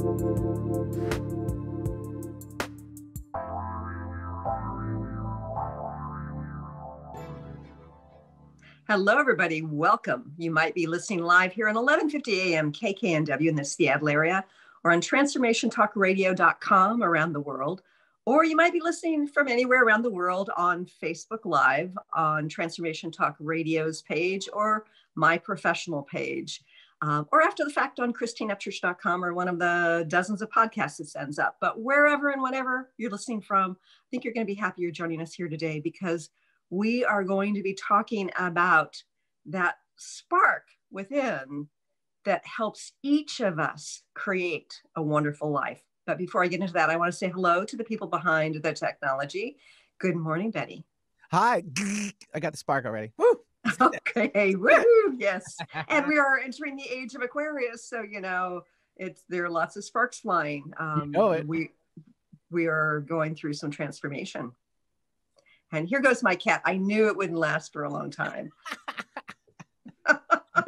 Hello, everybody. Welcome. You might be listening live here on 1150 AM KKNW in the Seattle area, or on transformationtalkradio.com around the world. Or you might be listening from anywhere around the world on Facebook Live, on Transformation Talk Radio's page, or my professional page, or after the fact on ChristineUpchurch.com, or one of the dozens of podcasts it sends up. But wherever and whenever you're listening from, I think you're going to be happy you're joining us here today, because we are going to be talking about that spark within that helps each of us create a wonderful life. But before I get into that, I want to say hello to the people behind the technology. Good morning, Betty. Hi. I got the spark already. Woo! Okay, woo, yes. And we are entering the age of Aquarius, so there are lots of sparks flying. We are going through some transformation. And here goes my cat. I knew it wouldn't last for a long time.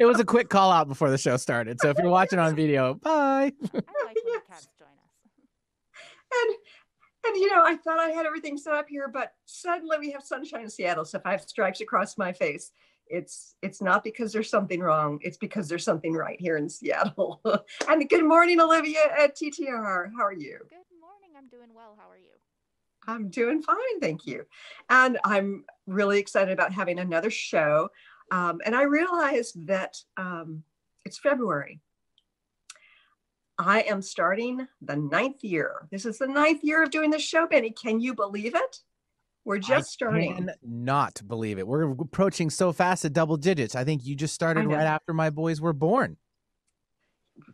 It was a quick call out before the show started. So if you're watching on video, bye. I like when the cats join us. And I thought I had everything set up here, but suddenly we have sunshine in Seattle. So if I have stripes across my face, it's not because there's something wrong. It's because there's something right here in Seattle. And good morning, Olivia at TTR. How are you? Good morning. I'm doing well. How are you? I'm doing fine, thank you. And I'm really excited about having another show. And I realized that it's February. I am starting the 9th year. This is the 9th year of doing this show, Benny. Can you believe it? We're just starting. I cannot believe it. We're approaching so fast at double digits. I think you just started right after my boys were born.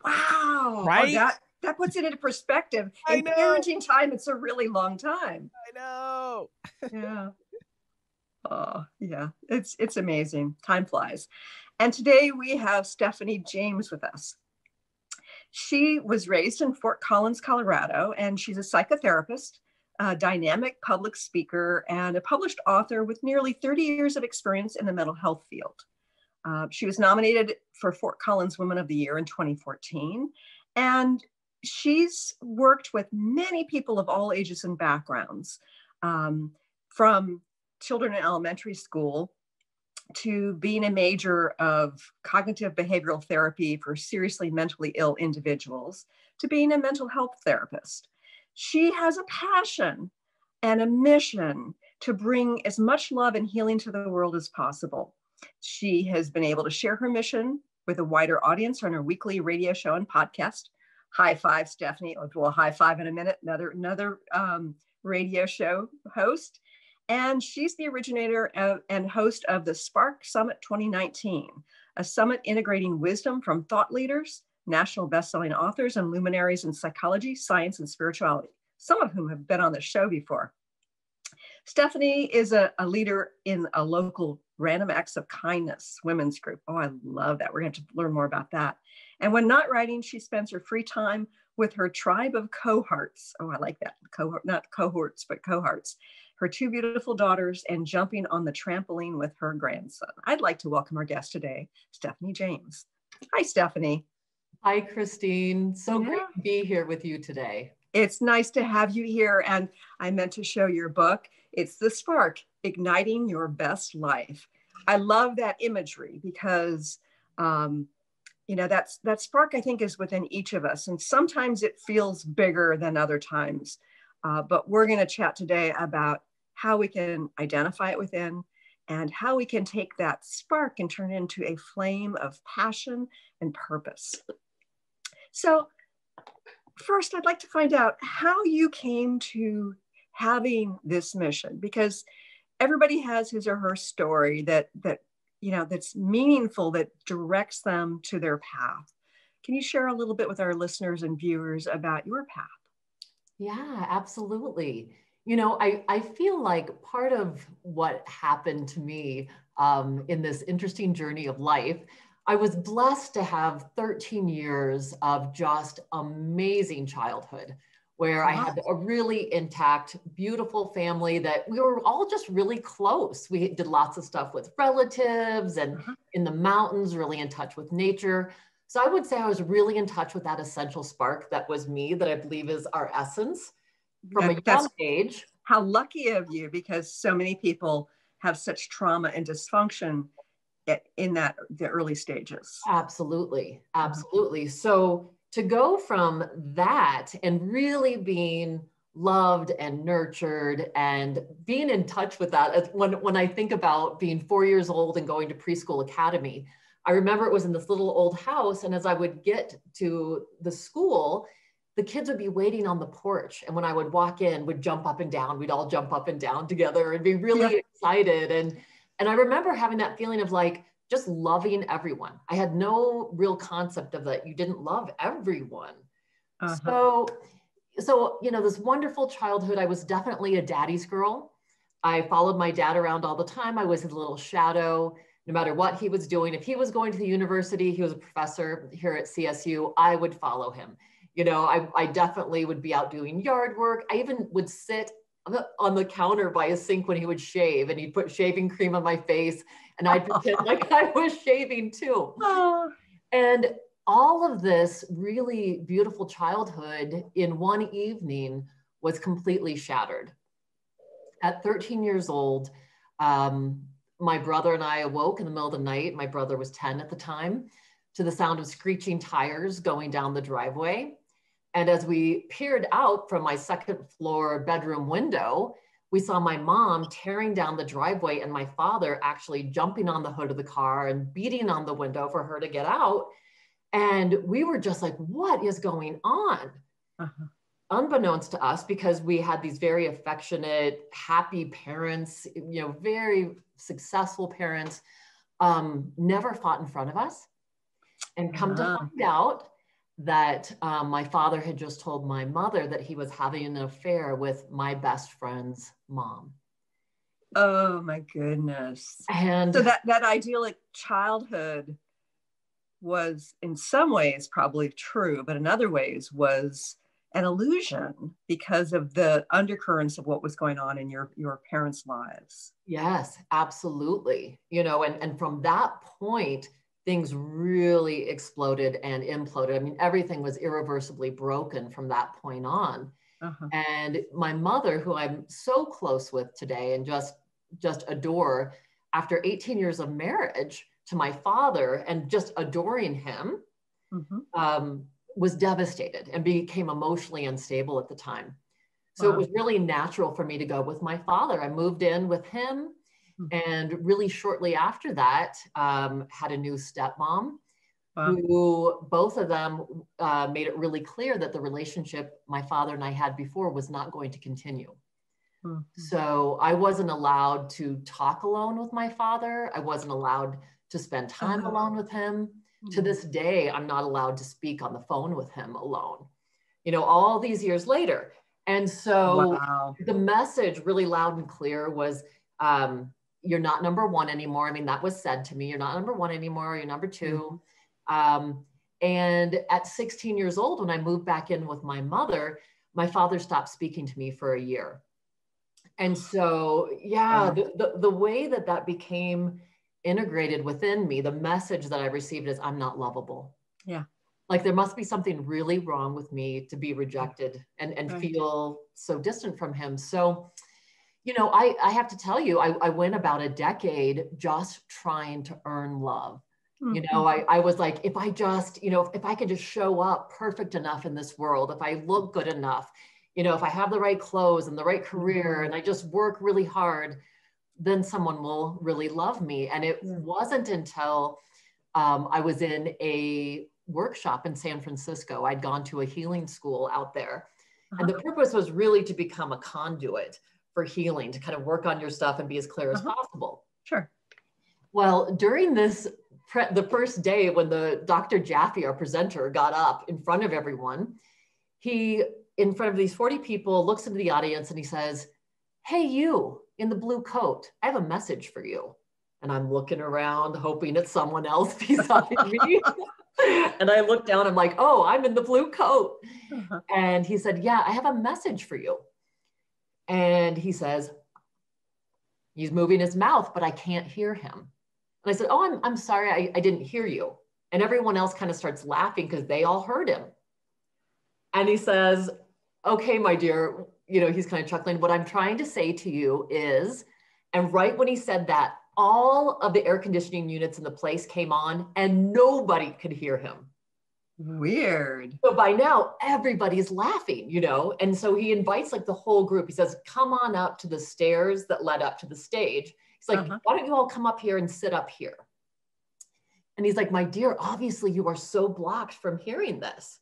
Wow. Right? Oh, that puts it into perspective. In parenting time, it's a really long time. I know. Yeah. Oh, yeah. It's amazing. Time flies. And today we have Stephanie James with us. She was raised in Fort Collins, Colorado, and she's a psychotherapist, a dynamic public speaker, and a published author with nearly 30 years of experience in the mental health field. She was nominated for Fort Collins Women of the Year in 2014. And she's worked with many people of all ages and backgrounds, from children in elementary school to being a major of cognitive behavioral therapy for seriously mentally ill individuals, to being a mental health therapist. She has a passion and a mission to bring as much love and healing to the world as possible. She has been able to share her mission with a wider audience on her weekly radio show and podcast. High five, Stephanie. We'll high five in a minute. Another radio show host. And she's the originator and host of the Spark Summit 2019, a summit integrating wisdom from thought leaders, national best-selling authors, and luminaries in psychology, science, and spirituality, some of whom have been on the show before. Stephanie is a leader in a local Random Acts of Kindness women's group. Oh, I love that. We're going to have to learn more about that. And when not writing, she spends her free time with her tribe of cohorts. Oh, I like that. Not cohorts, but cohorts. Her 2 beautiful daughters, and jumping on the trampoline with her grandson. I'd like to welcome our guest today, Stephanie James. Hi, Stephanie. Hi, Christine. So great to be here with you today. It's nice to have you here. And I meant to show your book. It's The Spark, Igniting Your Best Life. I love that imagery because, that spark, I think, is within each of us. And sometimes it feels bigger than other times. But we're going to chat today about how we can identify it within and how we can take that spark and turn it into a flame of passion and purpose. So first, I'd like to find out how you came to having this mission, because everybody has his or her story that's meaningful, that directs them to their path. Can you share a little bit with our listeners and viewers about your path? Yeah, absolutely. I feel like part of what happened to me in this interesting journey of life, I was blessed to have 13 years of just amazing childhood, where I had a really intact, beautiful family that we were all just really close. We did lots of stuff with relatives and in the mountains, really in touch with nature. So I would say I was really in touch with that essential spark that was me, that I believe is our essence from a young age. How lucky of you, because so many people have such trauma and dysfunction in the early stages. Absolutely. Absolutely. So to go from that and really being loved and nurtured and being in touch with that, when I think about being 4 years old and going to preschool academy, I remember it was in this little old house. And as I would get to the school, the kids would be waiting on the porch. And when I would walk in, would jump up and down, we'd all jump up and down together and be really excited. And I remember having that feeling of like, just loving everyone. I had no real concept of that. You didn't love everyone. So, this wonderful childhood, I was definitely a daddy's girl. I followed my dad around all the time. I was his little shadow, no matter what he was doing. If he was going to the university, he was a professor here at CSU, I would follow him. I definitely would be out doing yard work. I even would sit on the counter by a sink when he would shave, and he'd put shaving cream on my face, and I'd pretend like I was shaving too. And all of this really beautiful childhood in one evening was completely shattered. At 13 years old, my brother and I awoke in the middle of the night. My brother was 10 at the time, to the sound of screeching tires going down the driveway. And as we peered out from my second floor bedroom window, we saw my mom tearing down the driveway and my father actually jumping on the hood of the car and beating on the window for her to get out. And we were just like, what is going on? Unbeknownst to us, because we had these very affectionate, happy parents, very successful parents, never fought in front of us. And come to find out that my father had just told my mother that he was having an affair with my best friend's mom. Oh my goodness. And so that idyllic childhood was in some ways probably true, but in other ways was an illusion because of the undercurrents of what was going on in your parents' lives. Yes, absolutely. And from that point, things really exploded and imploded. I mean, everything was irreversibly broken from that point on. And my mother, who I'm so close with today and just adore, after 18 years of marriage to my father and just adoring him, was devastated and became emotionally unstable at the time. So it was really natural for me to go with my father. I moved in with him. And really shortly after that, had a new stepmom who both of them made it really clear that the relationship my father and I had before was not going to continue. So I wasn't allowed to talk alone with my father. I wasn't allowed to spend time alone with him. To this day, I'm not allowed to speak on the phone with him alone, all these years later. And so the message really loud and clear was, you're not number one anymore. I mean, that was said to me, you're not number one anymore, you're number two. And at 16 years old, when I moved back in with my mother, my father stopped speaking to me for a year. And so, the way that became integrated within me, the message that I received is, I'm not lovable. Like there must be something really wrong with me to be rejected and feel so distant from him. So, I have to tell you, I went about a decade just trying to earn love. I was like, if I just, if I could just show up perfect enough in this world, if I look good enough, if I have the right clothes and the right career and I just work really hard, then someone will really love me. And it wasn't until I was in a workshop in San Francisco. I'd gone to a healing school out there. And the purpose was really to become a conduit for healing, to kind of work on your stuff and be as clear as possible. Sure. Well, during the first day when the Dr. Jaffe, our presenter, got up in front of everyone, he, in front of these 40 people, looks into the audience and he says, "Hey, you in the blue coat, I have a message for you." And I'm looking around, hoping it's someone else beside me. And I look down, I'm like, oh, I'm in the blue coat. And he said, "Yeah, I have a message for you." And he says, he's moving his mouth, but I can't hear him. And I said, "Oh, I'm sorry, I didn't hear you." And everyone else kind of starts laughing because they all heard him. And he says, okay, my dear, he's kind of chuckling. What I'm trying to say to you is, and right when he said that, all of the air conditioning units in the place came on and nobody could hear him. Weird. So by now, everybody's laughing, And so he invites like the whole group. He says, come on up to the stairs that led up to the stage. He's like, why don't you all come up here and sit up here? And he's like, my dear, obviously you are so blocked from hearing this.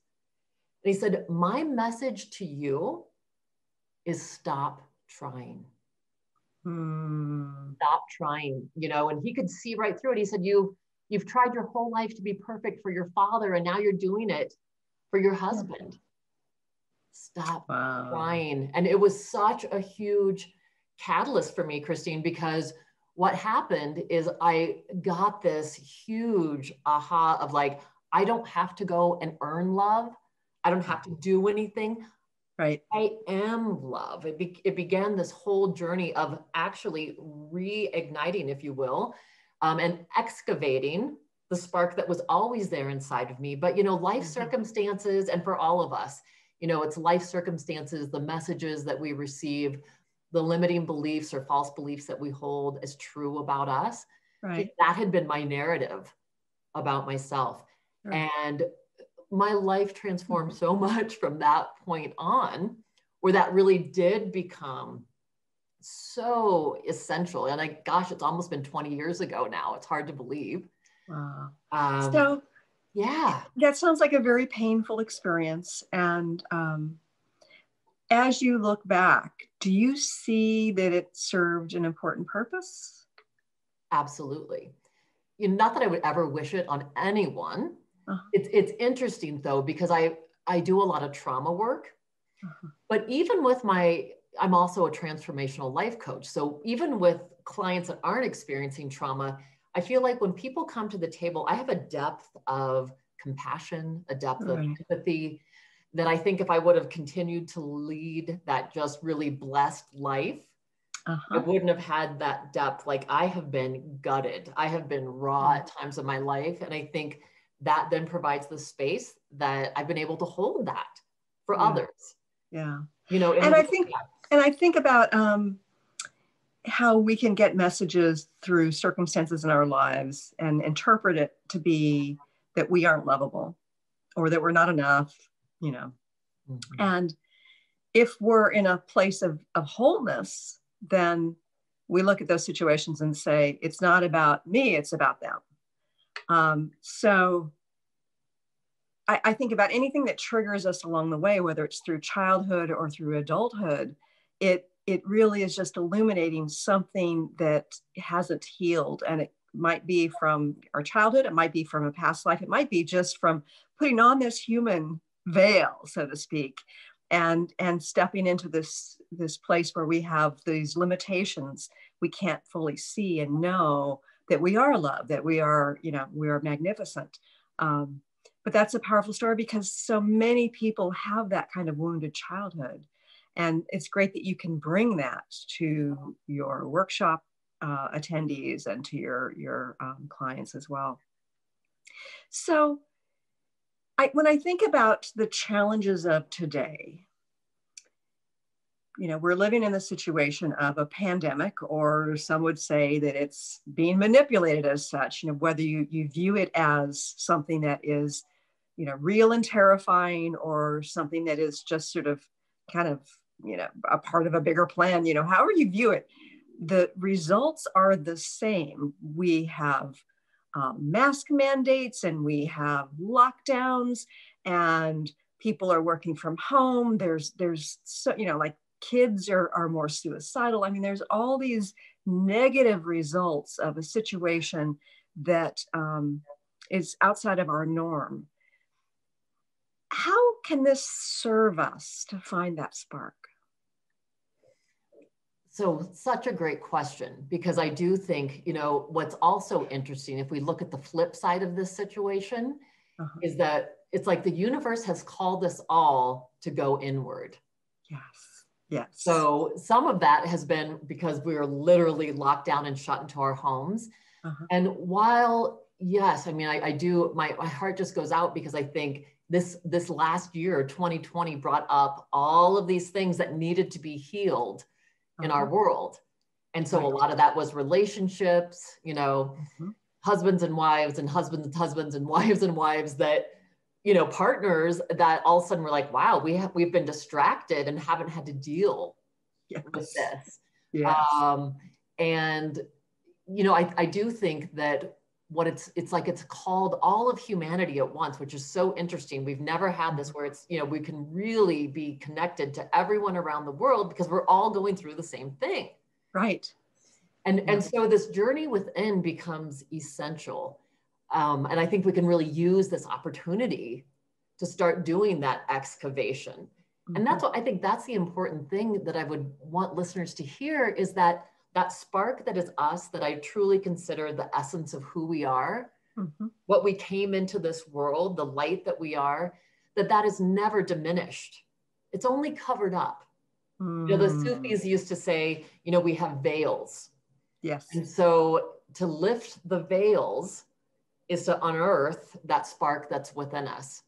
And he said, my message to you is stop trying. Stop trying, and he could see right through it. He said, you've tried your whole life to be perfect for your father, and now you're doing it for your husband. Stop trying. And it was such a huge catalyst for me, Christine, because what happened is I got this huge aha of like, I don't have to go and earn love. I don't have to do anything. Right. I am love. It began this whole journey of actually reigniting, if you will, and excavating the spark that was always there inside of me. But, life circumstances, and for all of us, it's life circumstances, the messages that we receive, the limiting beliefs or false beliefs that we hold as true about us. Right. That had been my narrative about myself. Right. And my life transformed so much from that point on, where that really did become so essential. And it's almost been 20 years ago now. It's hard to believe. Wow. So yeah, that sounds like a very painful experience. And as you look back, do you see that it served an important purpose? Absolutely. Not that I would ever wish it on anyone. It's interesting though, because I do a lot of trauma work, but even with I'm also a transformational life coach. So even with clients that aren't experiencing trauma, I feel like when people come to the table, I have a depth of compassion, a depth of empathy that I think if I would have continued to lead that just really blessed life, I wouldn't have had that depth. Like I have been gutted. I have been raw at times of my life. And I think that then provides the space that I've been able to hold that for others. Yeah. And I think about how we can get messages through circumstances in our lives and interpret it to be that we aren't lovable or that we're not enough, And if we're in a place of wholeness, then we look at those situations and say, it's not about me, it's about them. So I think about anything that triggers us along the way, whether it's through childhood or through adulthood, it really is just illuminating something that hasn't healed. And it might be from our childhood, it might be from a past life, it might be just from putting on this human veil, so to speak, and stepping into this place where we have these limitations. We can't fully see and know that we are loved, that we are magnificent. But that's a powerful story because so many people have that kind of wounded childhood. And it's great that you can bring that to your workshop attendees and to your clients as well. So when I think about the challenges of today, we're living in the situation of a pandemic, or some would say that it's being manipulated as such, whether you view it as something that is, real and terrifying, or something that is just sort of kind of, a part of a bigger plan, however you view it, the results are the same. We have mask mandates, and we have lockdowns, and people are working from home. There's so, like kids are more suicidal. I mean, there's all these negative results of a situation that is outside of our norm. How can this serve us to find that spark? So such a great question, because I do think, what's also interesting, if we look at the flip side of this situation, is that it's like the universe has called us all to go inward. Yes. So some of that has been because we are literally locked down and shut into our homes. And while, yes, I mean, I do, my heart just goes out because I think this last year, 2020, brought up all of these things that needed to be healed in our world. And so a lot of that was relationships, you know, husbands and wives and husbands and husbands and wives that, you know, partners that all of a sudden were like, wow, we've been distracted and haven't had to deal with this. And, you know, I do think that what it's like, it's called all of humanity at once, which is so interesting. We've never had this where it's, you know, we can really be connected to everyone around the world because we're all going through the same thing. Right. And so this journey within becomes essential. And I think we can really use this opportunity to start doing that excavation. And that's what I think, that's the important thing that I would want listeners to hear, is that spark that is us, that I truly consider the essence of who we are, what we came into this world, the light that we are, that is never diminished. It's only covered up. You know, the Sufis used to say, you know, we have veils. Yes. And so to lift the veils is to unearth that spark that's within us.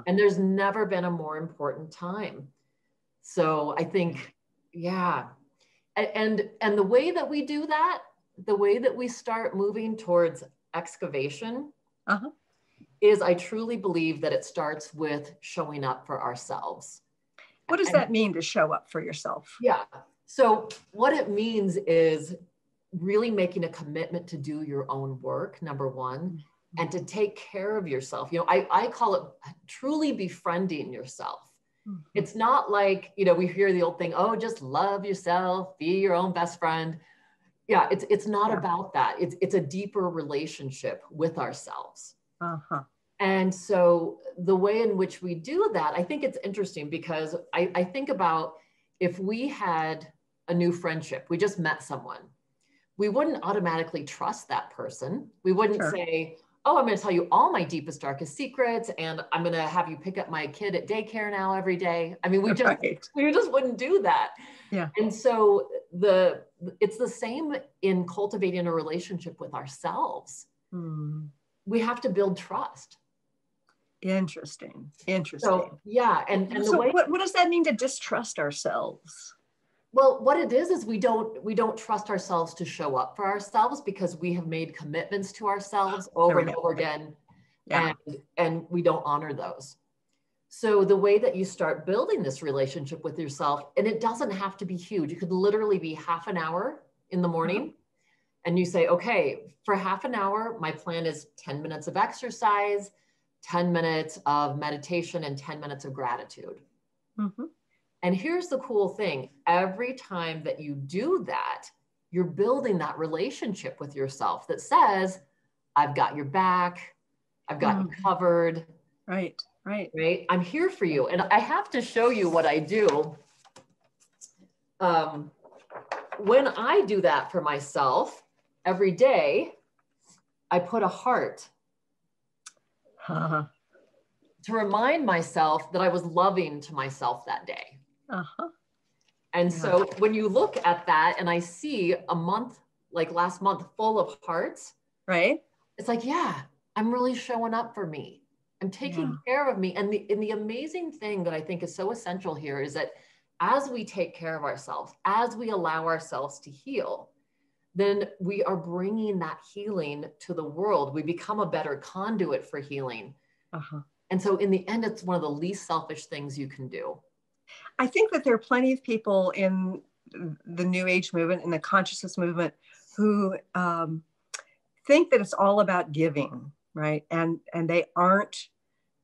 And there's never been a more important time. So I think, yeah. And the way that we do that, the way that we start moving towards excavation is, I truly believe that it starts with showing up for ourselves. What does that mean, to show up for yourself? Yeah. So what it means is really making a commitment to do your own work, number one, and to take care of yourself. You know, I call it truly befriending yourself. It's not like, you know, we hear the old thing, oh, just love yourself, be your own best friend. Yeah, it's not about that. It's a deeper relationship with ourselves. And so the way in which we do that, I think it's interesting because I think about, if we had a new friendship, we just met someone, we wouldn't automatically trust that person. We wouldn't say, oh, I'm going to tell you all my deepest, darkest secrets, and I'm going to have you pick up my kid at daycare now every day. I mean, we just wouldn't do that. Yeah. And so it's the same in cultivating a relationship with ourselves. We have to build trust. Interesting. So, yeah. And so what does that mean, to distrust ourselves? Well, what it is we don't trust ourselves to show up for ourselves because we have made commitments to ourselves over and over again, and we don't honor those. So the way that you start building this relationship with yourself, and it doesn't have to be huge. It could literally be half an hour in the morning. And you say, okay, for half an hour, my plan is 10 minutes of exercise, 10 minutes of meditation, and 10 minutes of gratitude. And here's the cool thing. Every time that you do that, you're building that relationship with yourself that says, I've got your back. I've got you covered. Right. I'm here for you. And I have to show you what I do. When I do that for myself every day, I put a heart to remind myself that I was loving to myself that day. And so when you look at that and I see a month, like last month, full of hearts, it's like, yeah, I'm really showing up for me. I'm taking care of me. And the amazing thing that I think is so essential here is that as we take care of ourselves, as we allow ourselves to heal, then we are bringing that healing to the world. We become a better conduit for healing. And so in the end, it's one of the least selfish things you can do. I think that there are plenty of people in the New Age movement and the consciousness movement who think that it's all about giving, right? And they aren't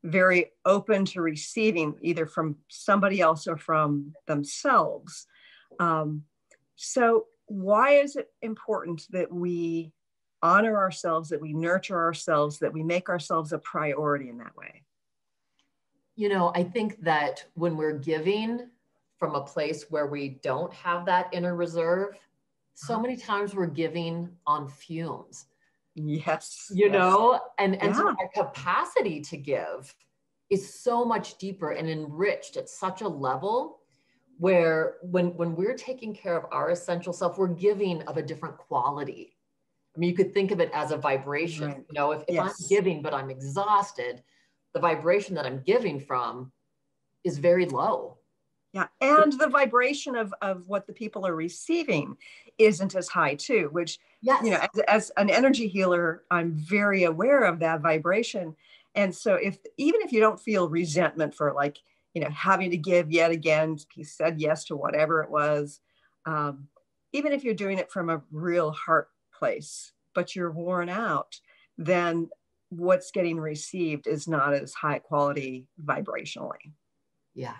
very open to receiving either from somebody else or from themselves. So why is it important that we honor ourselves, that we nurture ourselves, that we make ourselves a priority in that way? You know, I think that when we're giving from a place where we don't have that inner reserve, so many times we're giving on fumes. You know, and so our capacity to give is so much deeper and enriched at such a level where when we're taking care of our essential self, we're giving of a different quality. I I mean, you could think of it as a vibration. Right. You know, if I'm Yes. giving, but I'm exhausted, the vibration that I'm giving from is very low. Yeah. And the vibration of what the people are receiving isn't as high too, which, Yes. you know, as an energy healer, I'm very aware of that vibration. And so even if you don't feel resentment for, like, you know, having to give yet again, he said yes to whatever it was, even if you're doing it from a real heart place, but you're worn out, then what's getting received is not as high quality vibrationally. Yeah.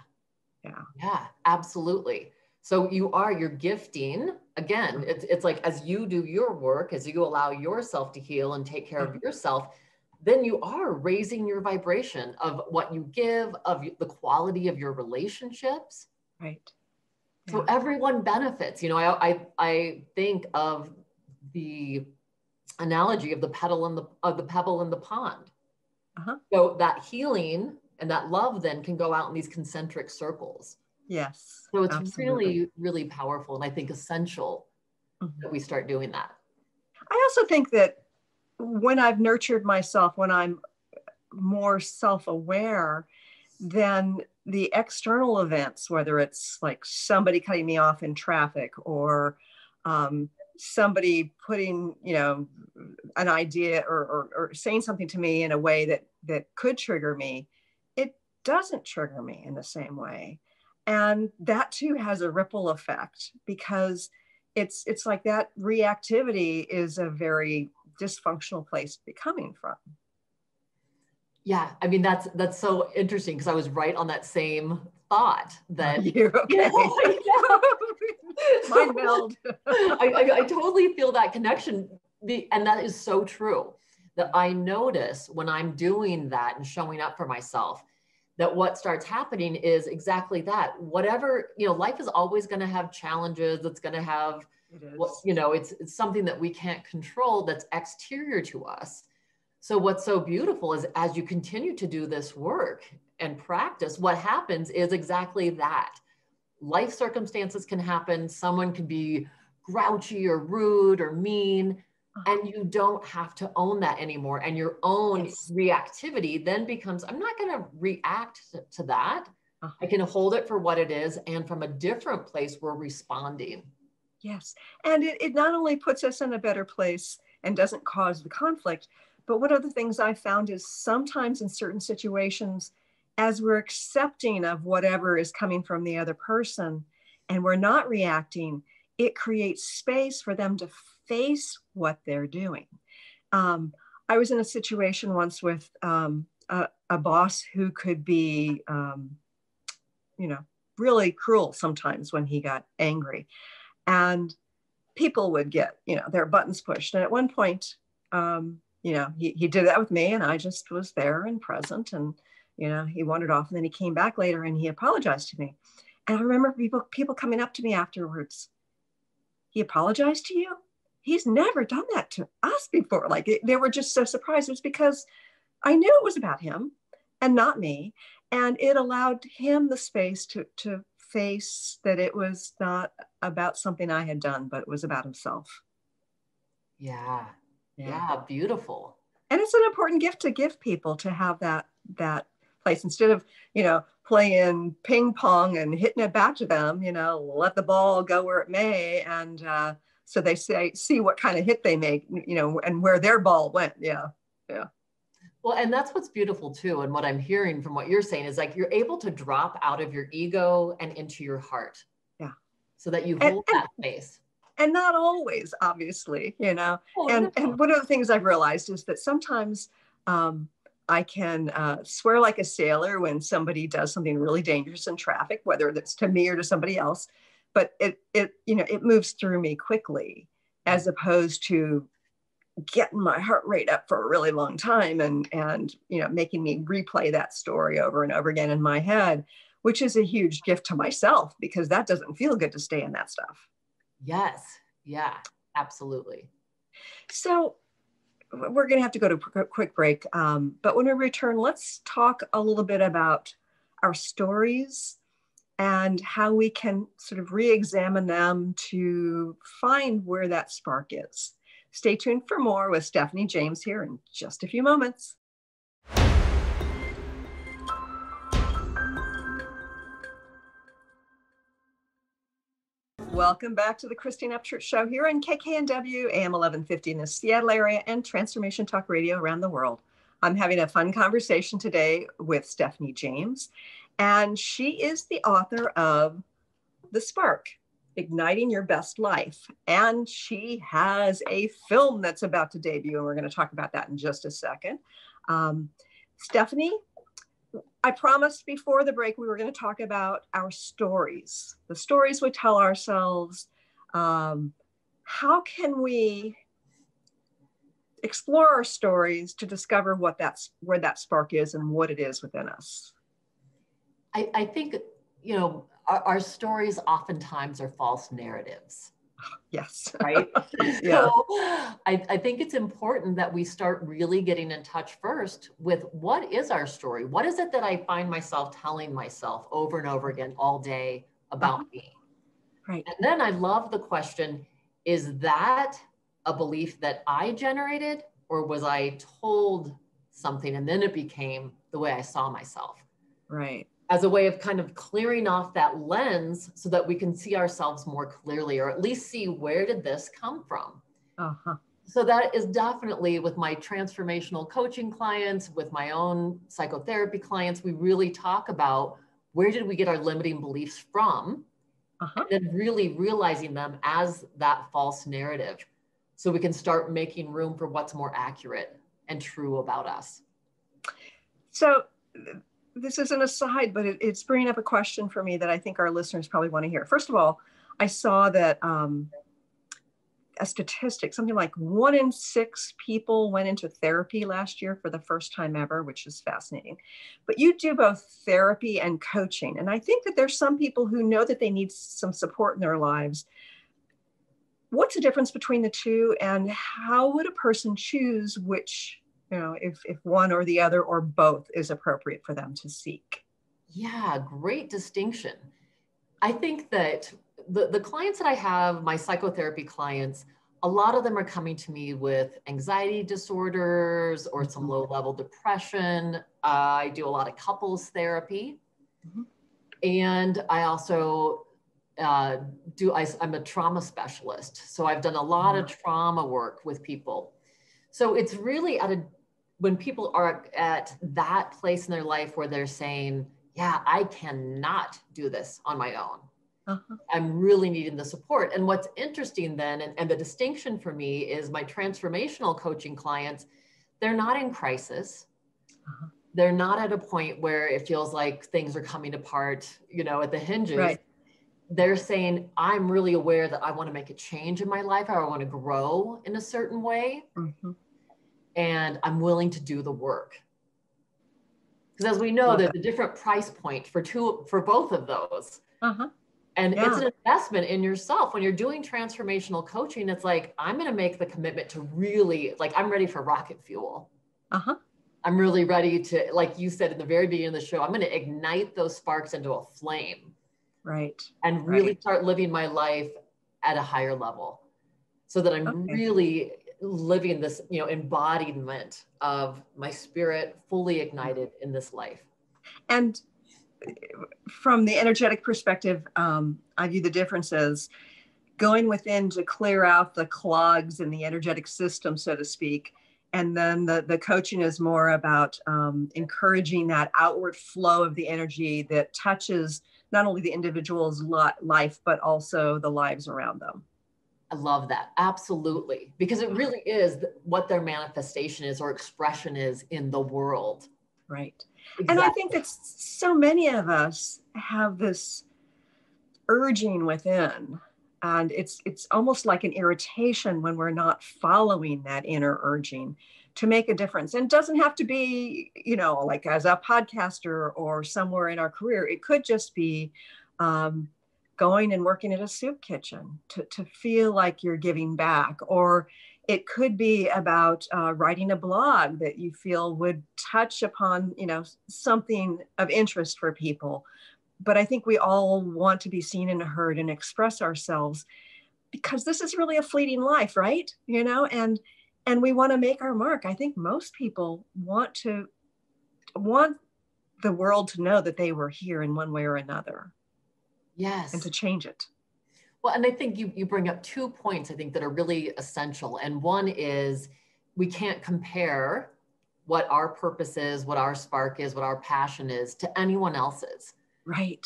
Yeah. Yeah, absolutely. So you're gifting again. It's like, as you do your work, as you allow yourself to heal and take care of yourself, then you are raising your vibration of what you give, of the quality of your relationships. Right. So everyone benefits. You know, I think of the analogy of the pebble in the pond. So that healing and that love then can go out in these concentric circles. Yes. So it's absolutely. really, really powerful, and I think essential that we start doing that. I also think that when I've nurtured myself, when I'm more self-aware, then the external events, whether it's like somebody cutting me off in traffic, or somebody putting, you know, an idea or saying something to me in a way that could trigger me, it doesn't trigger me in the same way. And that too has a ripple effect, because it's like that reactivity is a very dysfunctional place to be coming from. Yeah, I mean, that's so interesting, because I was right on that same thought that you okay? Mind meld. I totally feel that connection, and that is so true. That I notice when I'm doing that and showing up for myself, that what starts happening is exactly that. Whatever, you know, life is always going to have challenges. It's going to have, you know, it's something that we can't control, that's exterior to us. So what's so beautiful is, as you continue to do this work and practice, what happens is exactly that. Life circumstances can happen. Someone can be grouchy or rude or mean, and you don't have to own that anymore. And your own reactivity then becomes, I'm not going to react to that. I can hold it for what it is. And from a different place, we're responding. Yes. And it not only puts us in a better place and doesn't cause the conflict, but one of the things I found is sometimes in certain situations, as we're accepting of whatever is coming from the other person and we're not reacting, it creates space for them to face what they're doing. I was in a situation once with a boss who could be, you know, really cruel sometimes when he got angry. And people would get, you know, their buttons pushed. And at one point, you know, he did that with me, and I just was there and present, and, you know, he wandered off, and then he came back later and he apologized to me. And I remember people coming up to me afterwards. He apologized to you? He's never done that to us before. Like, they were just so surprised. It was because I knew it was about him and not me. And it allowed him the space to face that it was not about something I had done, but it was about himself. Yeah. Yeah, beautiful. And it's an important gift to give people, to have that place, instead of, you know, playing ping pong and hitting it back to them, you know, let the ball go where it may. And so they see what kind of hit they make, you know, and where their ball went. Yeah. Yeah. Well, and that's what's beautiful too. And what I'm hearing from what you're saying is, like, you're able to drop out of your ego and into your heart. Yeah. So that you hold that space. And not always, obviously, you know. And one of the things I've realized is that sometimes I can swear like a sailor when somebody does something really dangerous in traffic, whether that's to me or to somebody else. But it you know, it moves through me quickly, as opposed to getting my heart rate up for a really long time and you know, making me replay that story over and over again in my head, which is a huge gift to myself, because that doesn't feel good to stay in that stuff. Yes. Yeah, absolutely. So we're going to have to go to a quick break. But when we return, let's talk a little bit about our stories and how we can sort of re-examine them to find where that spark is. Stay tuned for more with Stephanie James here in just a few moments. Welcome back to the Christine Upchurch Show here on KKNW, AM 1150 in the Seattle area and Transformation Talk Radio around the world. I'm having a fun conversation today with Stephanie James, and she is the author of The Spark, Igniting Your Best Life. And she has a film that's about to debut, and we're going to talk about that in just a second. Stephanie, I promised before the break we were going to talk about our stories, the stories we tell ourselves. How can we explore our stories to discover where that spark is and what it is within us? I think, our stories oftentimes are false narratives. Yes. Right? Yeah. So I think it's important that we start really getting in touch first with what is our story? What is it that I find myself telling myself over and over again all day about me? Right. And then I love the question, is that a belief that I generated, or was I told something and then it became the way I saw myself? Right. As a way of kind of clearing off that lens so that we can see ourselves more clearly, or at least see, where did this come from? Uh-huh. So that is definitely with my transformational coaching clients, with my own psychotherapy clients, we really talk about where did we get our limiting beliefs from, and then really realizing them as that false narrative so we can start making room for what's more accurate and true about us. So this is an aside, but it's bringing up a question for me that I think our listeners probably want to hear. First of all, I saw that a statistic, something like 1 in 6 people went into therapy last year for the first time ever, which is fascinating. But you do both therapy and coaching. And I think that there's some people who know that they need some support in their lives. What's the difference between the two, and how would a person choose which, if one or the other or both is appropriate for them to seek? Yeah, great distinction. I think that the clients that I have, my psychotherapy clients, a lot of them are coming to me with anxiety disorders or some low-level depression. I do a lot of couples therapy. And I also I'm a trauma specialist. So I've done a lot of trauma work with people. So it's really when people are at that place in their life where they're saying, yeah, I cannot do this on my own. I'm really needing the support. And what's interesting then, and the distinction for me is my transformational coaching clients, they're not in crisis. They're not at a point where it feels like things are coming apart, at the hinges. Right. They're saying, I'm really aware that I want to make a change in my life, or I want to grow in a certain way. And I'm willing to do the work. Because as we know, there's a different price point for both of those. And it's an investment in yourself. When you're doing transformational coaching, it's like, I'm going to make the commitment to really, I'm ready for rocket fuel. I'm really ready to, like you said in the very beginning of the show, I'm going to ignite those sparks into a flame. Right. And really start living my life at a higher level so that I'm really living this, embodiment of my spirit fully ignited in this life. And from the energetic perspective, I view the difference as going within to clear out the clogs in the energetic system, so to speak. And then the coaching is more about encouraging that outward flow of the energy that touches not only the individual's life, but also the lives around them. I love that. Absolutely. Because it really is what their manifestation is or expression is in the world. Right. Exactly. And I think that so many of us have this urging within, and it's almost like an irritation when we're not following that inner urging to make a difference. And it doesn't have to be, like as a podcaster or somewhere in our career. It could just be going and working at a soup kitchen to feel like you're giving back. Or it could be about writing a blog that you feel would touch upon, something of interest for people. But I think we all want to be seen and heard and express ourselves. because this is really a fleeting life, right? And we want to make our mark. I think most people want the world to know that they were here in one way or another. Yes. And to change it. Well, and I think you bring up 2 points, I think, that are really essential. And one is we can't compare what our purpose is, what our spark is, what our passion is to anyone else's. Right.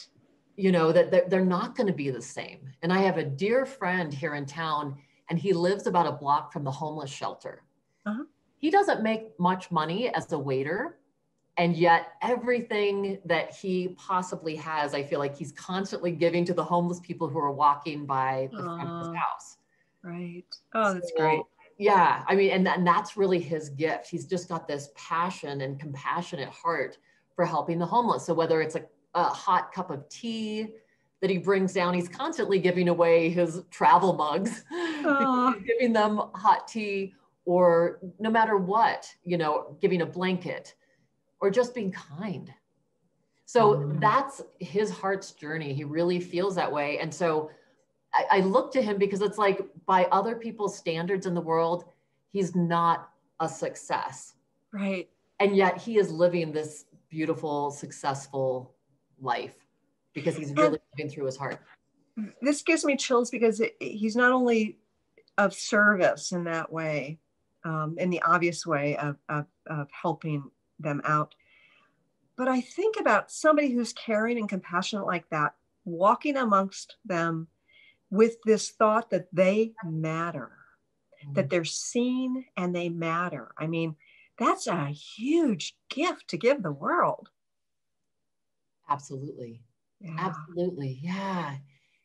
That they're not going to be the same. And I have a dear friend here in town, and he lives about a block from the homeless shelter. Uh-huh. He doesn't make much money as a waiter. And yet everything that he possibly has, I feel like he's constantly giving to the homeless people who are walking by the front of his house. Right. Oh, that's great. Yeah. I mean, and that's really his gift. He's just got this passion and compassionate heart for helping the homeless. So whether it's a hot cup of tea that he brings down, he's constantly giving away his travel mugs, he's giving them hot tea, or no matter what, giving a blanket, or just being kind. So that's his heart's journey. He really feels that way. And so I look to him because it's like, by other people's standards in the world, he's not a success. Right. And yet he is living this beautiful, successful life because he's really living through his heart. This gives me chills because he's not only of service in that way, in the obvious way of helping them out. But I think about somebody who's caring and compassionate like that, walking amongst them with this thought that they matter, that they're seen and they matter. I mean, that's a huge gift to give the world. Absolutely. Yeah. Absolutely. Yeah.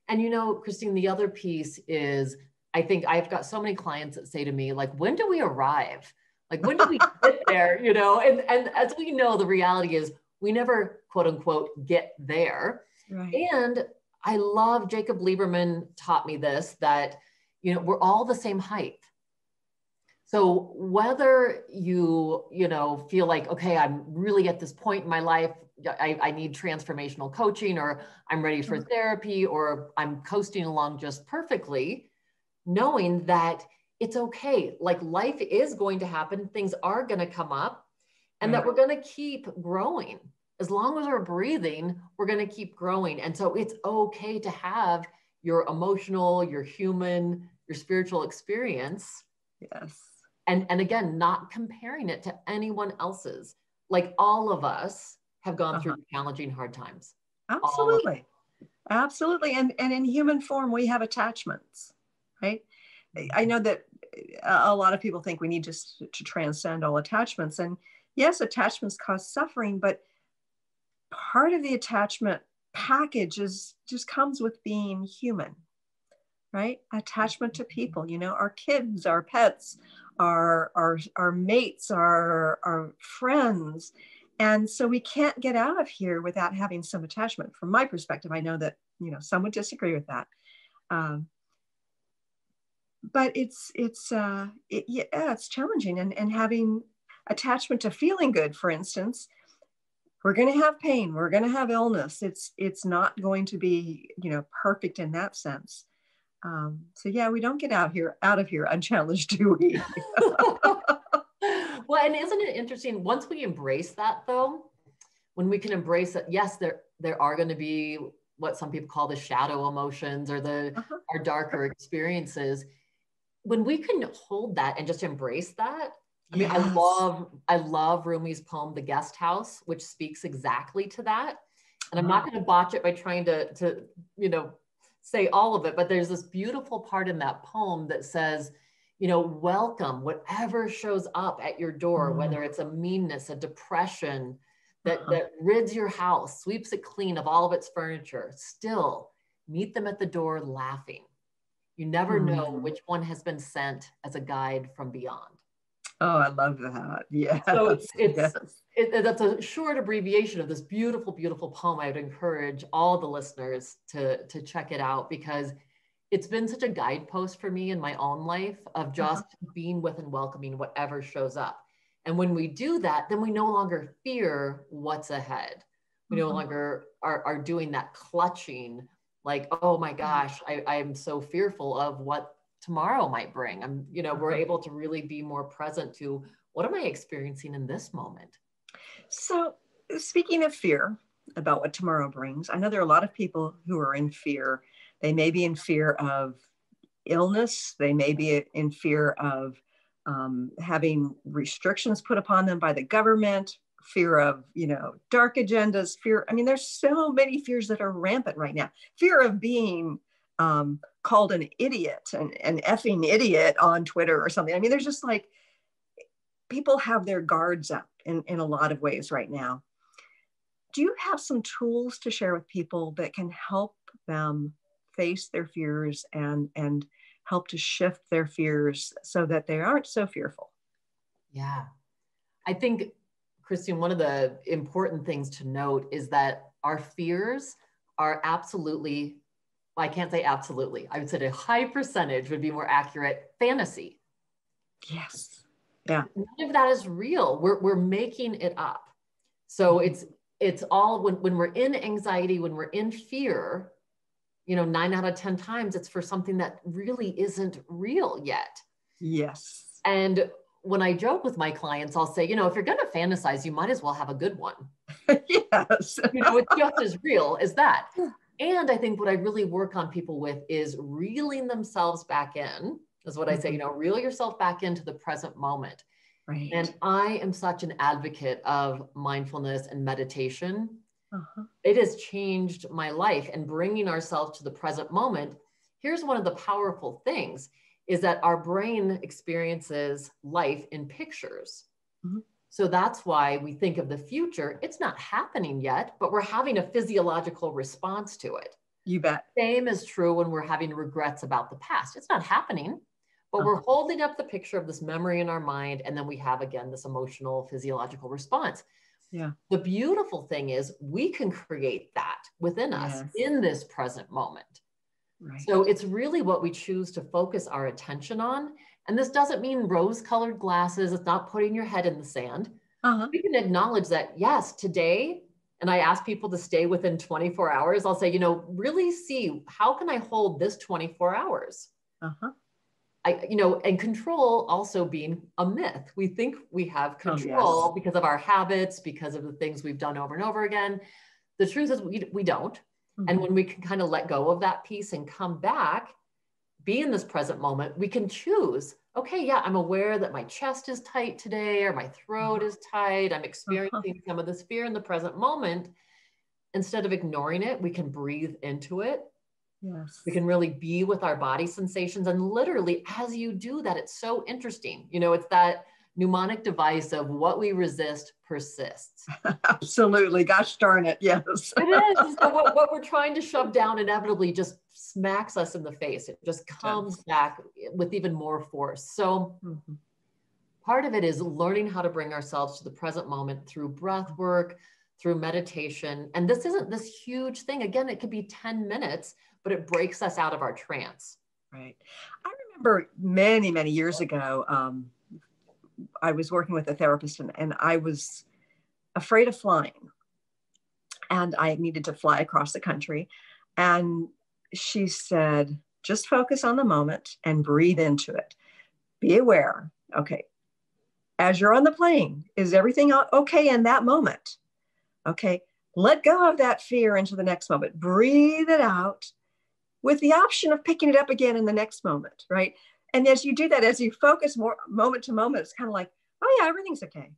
And Christine, the other piece is, I think I've got so many clients that say to me, like, when do we arrive? Like, when do we get there? And as we know, the reality is we never, quote unquote, get there. Right. And I love, Jacob Lieberman taught me this, that, we're all the same height. So whether you feel like, okay, I'm really at this point in my life, I need transformational coaching, or I'm ready for therapy, or I'm coasting along just perfectly, knowing that it's okay. Like, life is going to happen. Things are going to come up, and that we're going to keep growing. As long as we're breathing, we're going to keep growing. And so it's okay to have your emotional, your human, your spiritual experience. Yes. And again, not comparing it to anyone else's. Like, all of us have gone through challenging, hard times. Absolutely. Absolutely. And in human form, we have attachments, right? I know that a lot of people think we need just to transcend all attachments. And yes, attachments cause suffering, but part of the attachment package just comes with being human, right? Attachment to people, our kids, our pets, our mates, our friends. And so we can't get out of here without having some attachment. From my perspective, I know that, some would disagree with that. But it's challenging, and having attachment to feeling good, for instance. We're going to have pain. We're going to have illness. It's not going to be, perfect in that sense. So yeah, we don't get out of here unchallenged, do we? Well, and isn't it interesting? Once we embrace that, though, when we can embrace it, yes, there are going to be what some people call the shadow emotions, or our darker experiences. When we can hold that and just embrace that. I mean, Yes. I love Rumi's poem, The Guest House, which speaks exactly to that. And I'm not going to botch it by trying to say all of it, but there's this beautiful part in that poem that says, welcome whatever shows up at your door, whether it's a meanness, a depression that rids your house, sweeps it clean of all of its furniture. Still meet them at the door laughing. You never know which one has been sent as a guide from beyond. Oh, I love that. Yeah. So that's a short abbreviation of this beautiful, beautiful poem. I would encourage all the listeners to check it out, because it's been such a guidepost for me in my own life of just being with and welcoming whatever shows up. And when we do that, then we no longer fear what's ahead. We no longer are doing that clutching, Like, oh my gosh, I'm so fearful of what tomorrow might bring. We're able to really be more present to what am I experiencing in this moment? So speaking of fear about what tomorrow brings, I know there are a lot of people who are in fear. They may be in fear of illness. They may be in fear of having restrictions put upon them by the government, fear of, dark agendas, fear. I mean, there's so many fears that are rampant right now. Fear of being called an idiot, an effing idiot on Twitter or something. I mean, there's just like, people have their guards up in a lot of ways right now. Do you have some tools to share with people that can help them face their fears and help to shift their fears so that they aren't so fearful? Yeah. I think, Christine, one of the important things to note is that our fears are absolutely, well, I can't say absolutely, I would say a high percentage would be more accurate, fantasy. Yes. Yeah. None of that is real. We're making it up. So it's all when we're in anxiety, when we're in fear, 9 out of 10 times it's for something that really isn't real yet. Yes. And when I joke with my clients, I'll say, if you're going to fantasize, you might as well have a good one. Yes. It's just as real as that. And I think what I really work on people with is reeling themselves back in, is what I say, reel yourself back into the present moment. Right. And I am such an advocate of mindfulness and meditation. Uh-huh. It has changed my life, and bringing ourselves to the present moment. Here's one of the powerful things is that our brain experiences life in pictures. Mm-hmm. So that's why we think of the future. It's not happening yet, but we're having a physiological response to it. You bet. Same is true when we're having regrets about the past. It's not happening, but we're holding up the picture of this memory in our mind. And then we have, again, this emotional physiological response. Yeah. The beautiful thing is we can create that within us in this present moment. Right. So it's really what we choose to focus our attention on. And this doesn't mean rose-colored glasses. It's not putting your head in the sand. We can acknowledge that, yes, today, and I ask people to stay within 24 hours. I'll say, really see, how can I hold this 24 hours? And control also being a myth. We think we have control because of our habits, because of the things we've done over and over again. The truth is we don't. And when we can kind of let go of that piece and come back, be in this present moment, we can choose, okay, yeah, I'm aware that my chest is tight today, or my throat is tight. I'm experiencing some of this fear in the present moment. Instead of ignoring it, we can breathe into it. Yes. We can really be with our body sensations. And literally, as you do that, it's so interesting. It's that mnemonic device of what we resist persists. Absolutely. Gosh darn it. Yes. It is. So what we're trying to shove down inevitably just smacks us in the face. It just comes back with even more force. So part of it is learning how to bring ourselves to the present moment through breath work, through meditation. And this isn't this huge thing. Again, it could be 10 minutes, but it breaks us out of our trance. Right. I remember many, many years ago, I was working with a therapist and I was afraid of flying. And I needed to fly across the country. And she said, just focus on the moment and breathe into it. Be aware. Okay. As you're on the plane, is everything okay in that moment? Okay. Let go of that fear into the next moment. Breathe it out with the option of picking it up again in the next moment, right? And as you do that, as you focus more moment to moment, it's kind of like, oh yeah, everything's okay.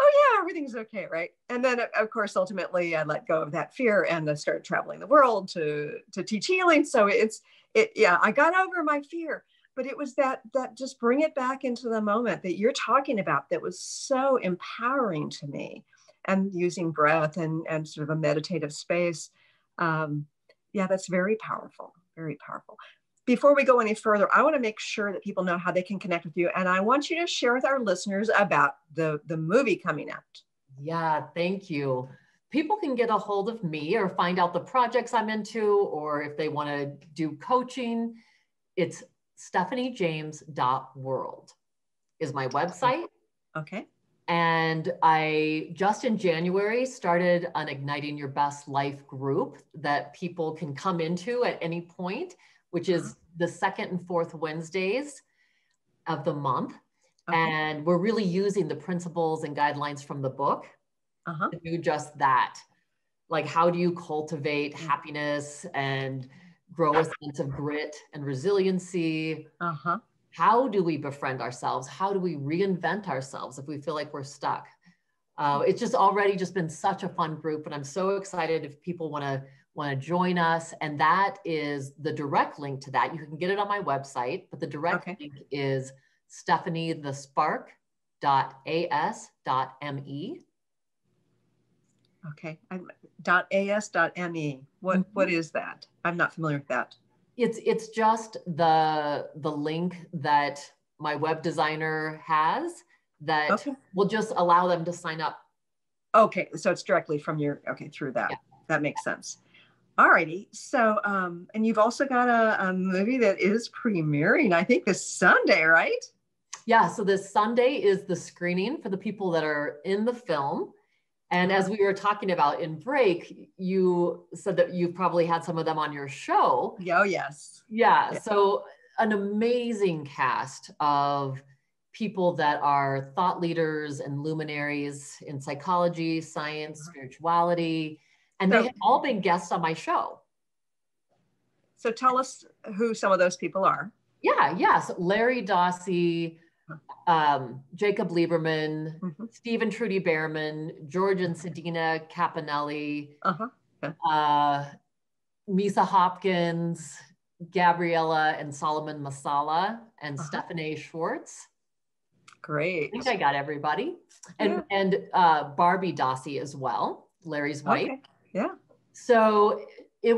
Oh yeah, everything's okay, right? And then of course, ultimately I let go of that fear and I started traveling the world to teach healing. So I got over my fear, but it was that just bring it back into the moment that you're talking about that was so empowering to me, and using breath and sort of a meditative space. That's very powerful, very powerful. Before we go any further, I want to make sure that people know how they can connect with you. And I want you to share with our listeners about the movie coming out. Yeah, thank you. People can get a hold of me or find out the projects I'm into, or if they want to do coaching, it's stephaniejames.world is my website. Okay. And I just in January started an Igniting Your Best Life group that people can come into at any point, which is the second and fourth Wednesdays of the month. And we're really using the principles and guidelines from the book to do just that. Like, how do you cultivate happiness and grow a sense of grit and resiliency? How do we befriend ourselves? How do we reinvent ourselves if we feel like we're stuck? It's just already just been such a fun group, and I'm so excited if people want to join us. And that is the direct link to that. You can get it on my website, but the direct link is stephaniethespark.as.me. Okay. .as.me. What is that? I'm not familiar with that. It's just the link that my web designer has that will just allow them to sign up. Okay. So it's directly from through that. Yeah. That makes sense. All righty. So, and you've also got a movie that is premiering, I think, this Sunday, right? Yeah. So this Sunday is the screening for the people that are in the film. And as we were talking about in break, you said that you probably had some of them on your show. Oh, yes. Yeah. So an amazing cast of people that are thought leaders and luminaries in psychology, science, spirituality, and they have all been guests on my show. So tell us who some of those people are. Yeah. So Larry Dossi, Jacob Lieberman, Stephen Trudy Behrman, George and Sedina Capanelli, Misa Hopkins, Gabriella and Solomon Masala, and Stephanie Schwartz. Great. I think I got everybody. And Barbie Dossi as well, Larry's wife. Okay. Yeah. So it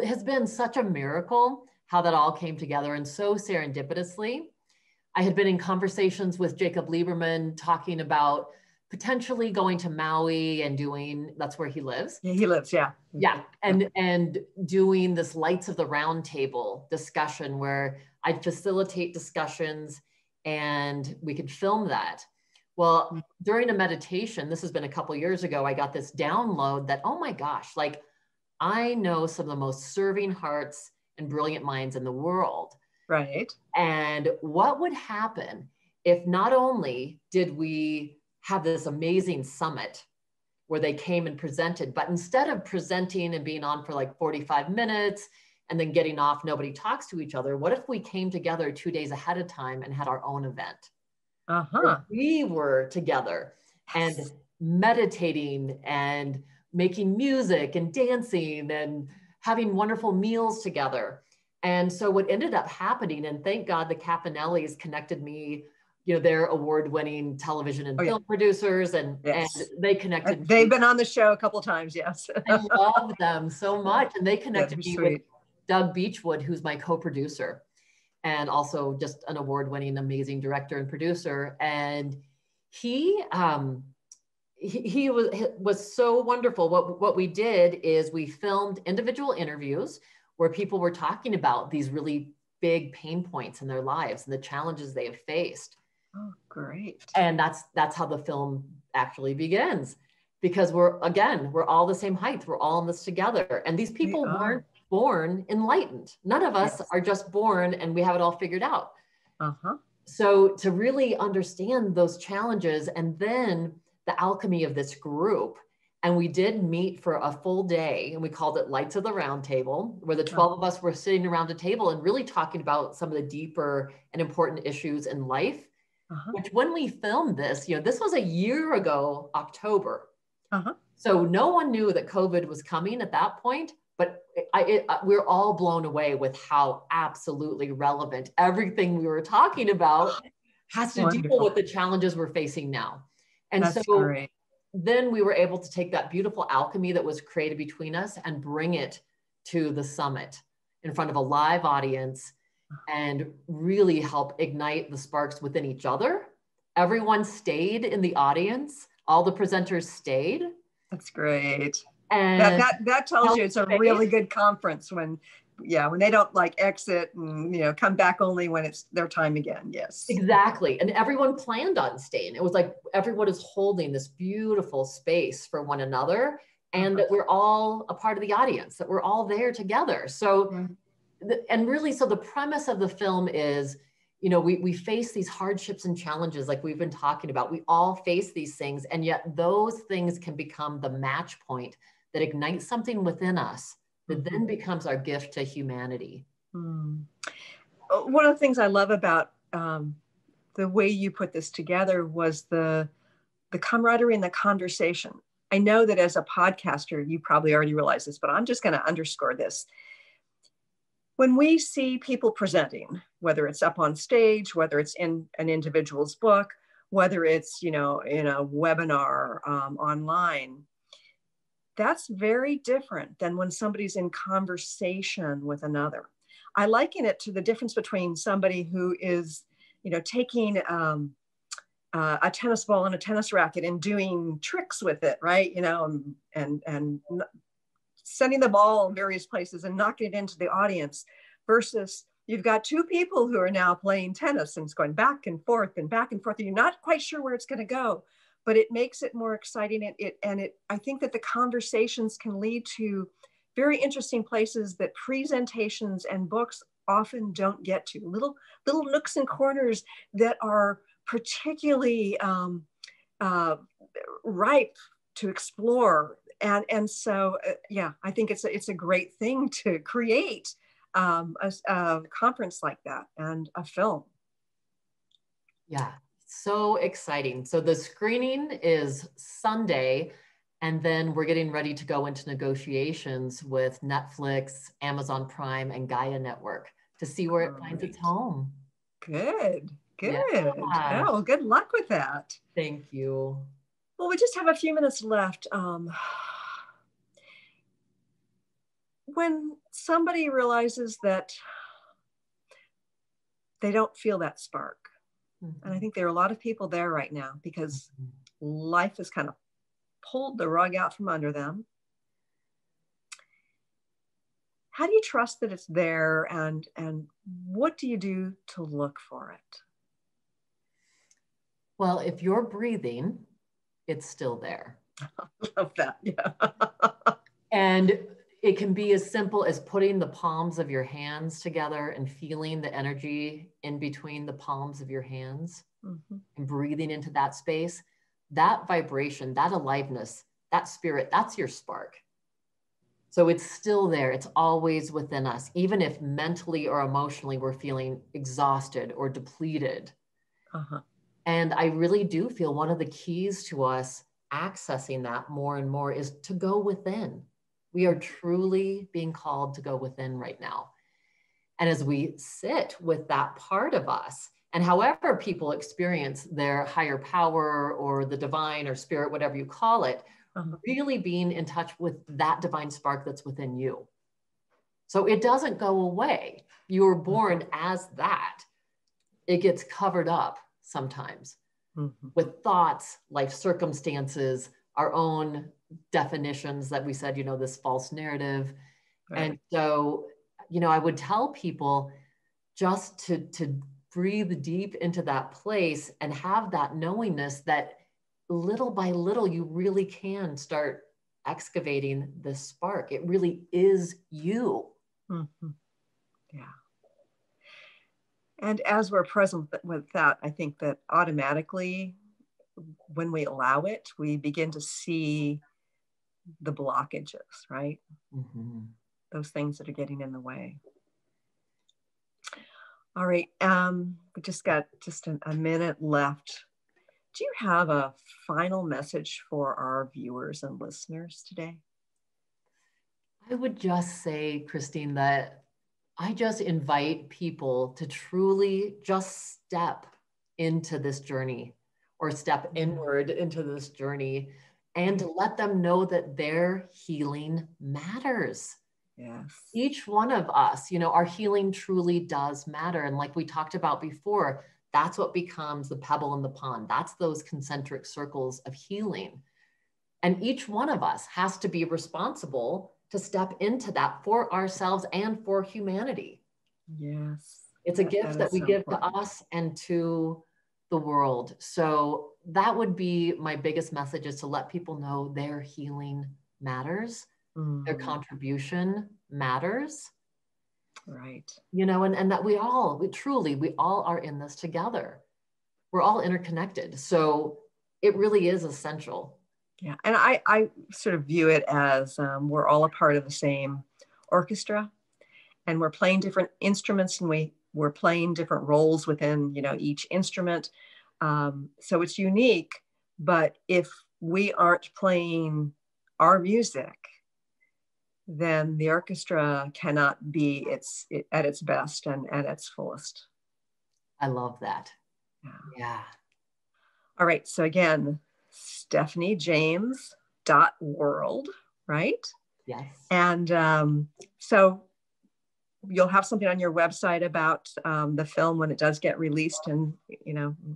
has been such a miracle how that all came together, and so serendipitously. I had been in conversations with Jacob Lieberman talking about potentially going to Maui and that's where he lives. Yeah, he lives, yeah. Yeah, and doing this Lights of the Round Table discussion where I'd facilitate discussions and we could film that. Well, during a meditation, this has been a couple of years ago, I got this download that, oh my gosh, like I know some of the most serving hearts and brilliant minds in the world. Right. And what would happen if not only did we have this amazing summit where they came and presented, but instead of presenting and being on for like 45 minutes and then getting off, nobody talks to each other. What if we came together 2 days ahead of time and had our own event? We were together and meditating and making music and dancing and having wonderful meals together. And so what ended up happening, and thank God the Capanellis connected me, they're award-winning television and film producers, and they connected. They've been on the show a couple of times, yes. I love them so much. And they connected me with Doug Beechwood, who's my co-producer, and also just an award-winning, amazing director and producer. And he was so wonderful. What we did is we filmed individual interviews where people were talking about these really big pain points in their lives and the challenges they have faced. Oh, great. And that's how the film actually begins, because we're all the same height. We're all in this together. And these people weren't born enlightened. None of us are just born and we have it all figured out. So to really understand those challenges, and then the alchemy of this group. And we did meet for a full day, and we called it Lights of the Round Table, where the 12 of us were sitting around a table and really talking about some of the deeper and important issues in life, which when we filmed this, this was a year ago, October. So no one knew that COVID was coming at that point, but we're all blown away with how absolutely relevant everything we were talking about has to deal with the challenges we're facing now. And that's so great. Then we were able to take that beautiful alchemy that was created between us and bring it to the summit in front of a live audience and really help ignite the sparks within each other. Everyone stayed in the audience. All the presenters stayed. That's great. And that tells you it's a really good conference when when they don't like exit and, come back only when it's their time again. Yes. Exactly. And everyone planned on staying. It was like everyone is holding this beautiful space for one another, and that we're all a part of the audience, that we're all there together. So, and really, so the premise of the film is, we face these hardships and challenges like we've been talking about. We all face these things, and yet those things can become the match point that ignites something within us that then becomes our gift to humanity. One of the things I love about the way you put this together was the camaraderie and the conversation. I know that as a podcaster, you probably already realize this, but I'm just going to underscore this. When we see people presenting, whether it's up on stage, whether it's in an individual's book, whether it's, in a webinar online, that's very different than when somebody's in conversation with another. I liken it to the difference between somebody who is, taking a tennis ball and a tennis racket and doing tricks with it, right? And sending the ball in various places and knocking it into the audience, versus you've got two people who are now playing tennis and it's going back and forth and back and forth. And you're not quite sure where it's going to go, but it makes it more exciting. I think that the conversations can lead to very interesting places that presentations and books often don't get to. Little nooks and corners that are particularly ripe to explore. And so, I think it's a great thing to create a conference like that and a film. Yeah, so exciting. So the screening is Sunday, and then we're getting ready to go into negotiations with Netflix, Amazon Prime, and Gaia Network to see where it finds its home. Good. Yeah. Oh, good luck with that. Thank you. Well, we just have a few minutes left. When somebody realizes that they don't feel that spark, and I think there are a lot of people there right now because life has kind of pulled the rug out from under them. How do you trust that it's there, and what do you do to look for it? Well, if you're breathing, it's still there. I love that. Yeah. And it can be as simple as putting the palms of your hands together and feeling the energy in between the palms of your hands and breathing into that space. That vibration, that aliveness, that spirit, that's your spark. So it's still there. It's always within us, even if mentally or emotionally we're feeling exhausted or depleted. And I really do feel one of the keys to us accessing that more and more is to go within. We are truly being called to go within right now. And as we sit with that part of us, and however people experience their higher power or the divine or spirit, whatever you call it, really being in touch with that divine spark that's within you. So it doesn't go away. You were born as that. It gets covered up sometimes with thoughts, life circumstances, our own definitions that we said, this false narrative. Right. And so, I would tell people just to breathe deep into that place and have that knowingness that little by little, you really can start excavating this spark. It really is you. Yeah. And as we're present with that, I think that automatically, when we allow it, we begin to see the blockages, right? Those things that are getting in the way. All right. We just got a minute left. Do you have a final message for our viewers and listeners today? I would just say, Christine, that I just invite people to truly just step into this journey or step inward into this journey and to let them know that their healing matters. Yes. Each one of us, our healing truly does matter. And like we talked about before, that's what becomes the pebble in the pond. That's those concentric circles of healing. And each one of us has to be responsible to step into that for ourselves and for humanity. Yes. It's a gift that we give to us and to the world. So that would be my biggest message, is to let people know their healing matters, their contribution matters. Right. You know, and that we all are in this together. We're all interconnected. So it really is essential. Yeah. And I sort of view it as we're all a part of the same orchestra, and we're playing different instruments, and we're playing different roles within, each instrument. So it's unique, but if we aren't playing our music, then the orchestra cannot be at its best and at its fullest. I love that. Yeah. All right. So again, stephaniejames.world, right? Yes. And so you'll have something on your website about the film when it does get released, and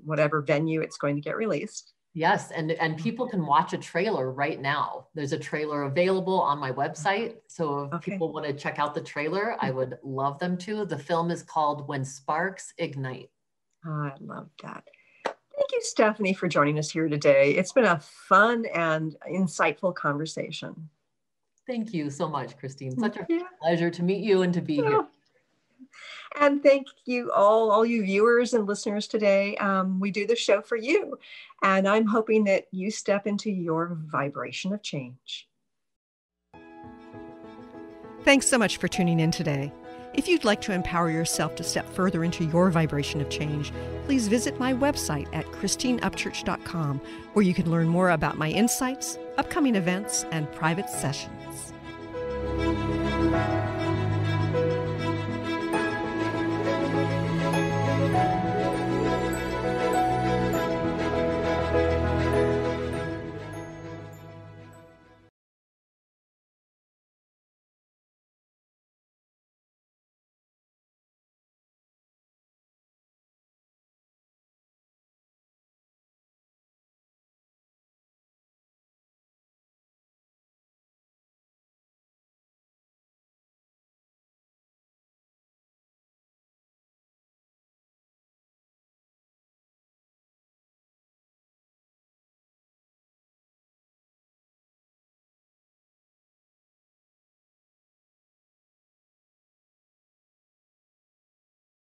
whatever venue it's going to get released. Yes, and people can watch a trailer right now. There's a trailer available on my website. So if people want to check out the trailer, I would love them to. The film is called When Sparks Ignite. Oh, I love that. Thank you, Stephanie, for joining us here today. It's been a fun and insightful conversation. Thank you so much, Christine. Such a pleasure to meet you and to be here. And thank you all you viewers and listeners today. We do the show for you, and I'm hoping that you step into your vibration of change. Thanks so much for tuning in today. If you'd like to empower yourself to step further into your vibration of change, please visit my website at christineupchurch.com, where you can learn more about my insights, upcoming events, and private sessions.